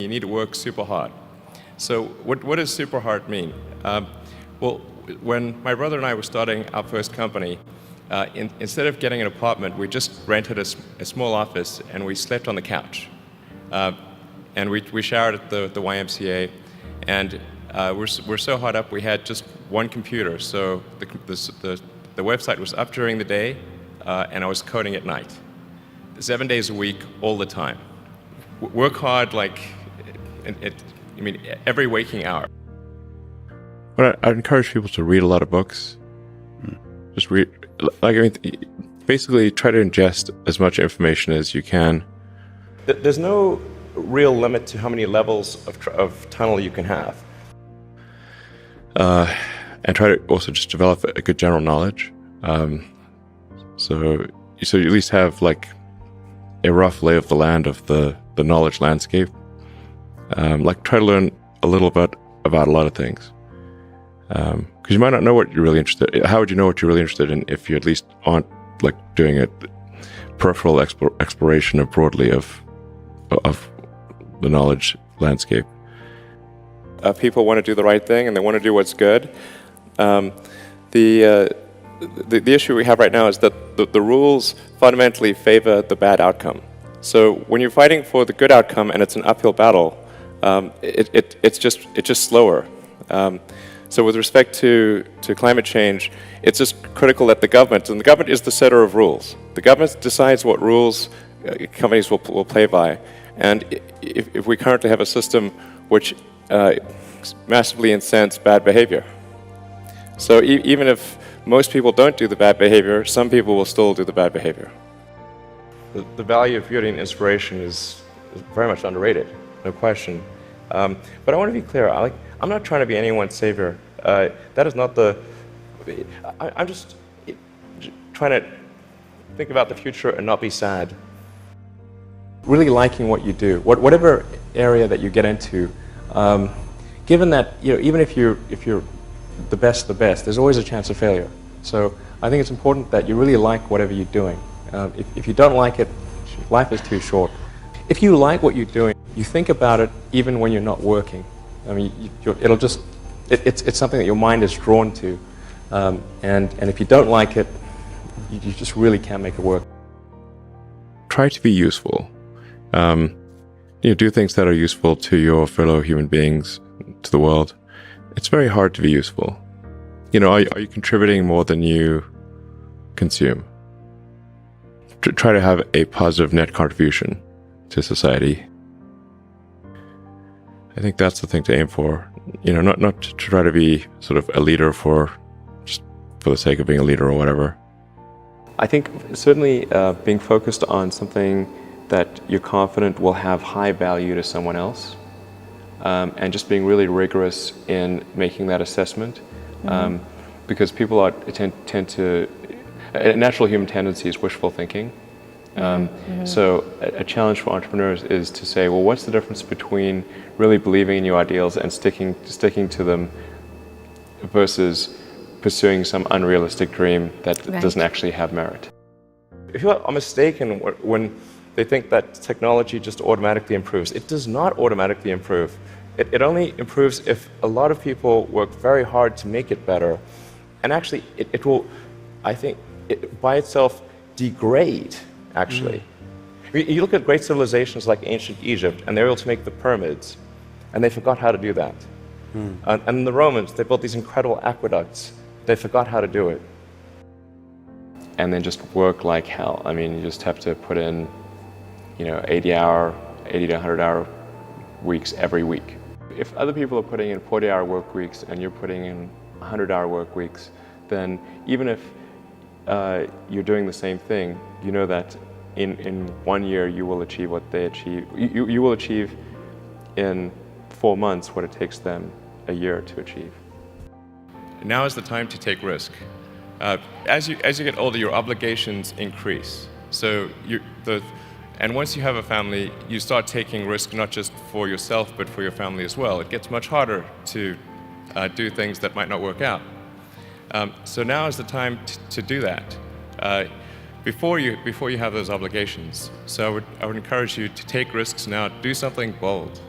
You need to work super hard. So what does super hard mean? Well, when my brother and I were starting our first company, instead of getting an apartment, we just rented a small office and we slept on the couch. And we showered at the YMCA, and we're so hot up we had just one computer. So the website was up during the day, and I was coding at night. 7 days a week, all the time. Work hard every waking hour. But I'd encourage people to read a lot of books. Just read, basically try to ingest as much information as you can. There's no real limit to how many levels of tunnel you can have. And try to also just develop a good general knowledge. So you at least have like a rough lay of the land of the knowledge landscape. Try to learn a little bit about a lot of things. Because you might not know what you're really interested in. How would you know what you're really interested in if you at least aren't doing a peripheral exploration broadly of the knowledge landscape? People want to do the right thing and they want to do what's good. The issue we have right now is that the rules fundamentally favor the bad outcome. So when you're fighting for the good outcome and it's an uphill battle, it's just slower. So with respect to climate change, it's just critical that the government, and the government is the setter of rules. The government decides what rules companies will play by. And if we currently have a system which massively incents bad behavior. So even if most people don't do the bad behavior, some people will still do the bad behavior. The value of beauty and inspiration is very much underrated, no question. But I want to be clear, I'm not trying to be anyone's savior. That is not I'm just trying to think about the future and not be sad. Really liking what you do, whatever area that you get into, given that even if you're the best, there's always a chance of failure. So I think it's important that you really like whatever you're doing. If you don't like it, life is too short. If you like what you're doing, you think about it even when you're not working. I mean, it's something that your mind is drawn to, and if you don't like it, you just really can't make it work. Try to be useful. Do things that are useful to your fellow human beings, to the world. It's very hard to be useful. Are you contributing more than you consume? Try to have a positive net contribution to society. I think that's the thing to aim for. Not to try to be sort of a leader just for the sake of being a leader or whatever. I think certainly being focused on something that you're confident will have high value to someone else, and just being really rigorous in making that assessment, because people tend to, a natural human tendency is wishful thinking. So a challenge for entrepreneurs is to say, well, what's the difference between really believing in your ideals and sticking to them versus pursuing some unrealistic dream that doesn't actually have merit? People are mistaken when they think that technology just automatically improves. It does not automatically improve. It only improves if a lot of people work very hard to make it better. And actually, it will, I think, by itself degrade, actually. You look at great civilizations like ancient Egypt, and they were able to make the pyramids, and they forgot how to do that. And the Romans, they built these incredible aqueducts. They forgot how to do it. And then just work like hell. I mean, you just have to put in 80 to 100-hour weeks every week. If other people are putting in 40-hour work weeks and you're putting in 100-hour work weeks, then even if you're doing the same thing, you know that in 1 year you will achieve what they achieve. You will achieve in 4 months what it takes them a year to achieve. Now is the time to take risk. As you get older, your obligations increase. So and once you have a family, you start taking risk not just for yourself, but for your family as well. It gets much harder to do things that might not work out. So now is the time to do that before you have those obligations. So I would encourage you to take risks now. Do something bold.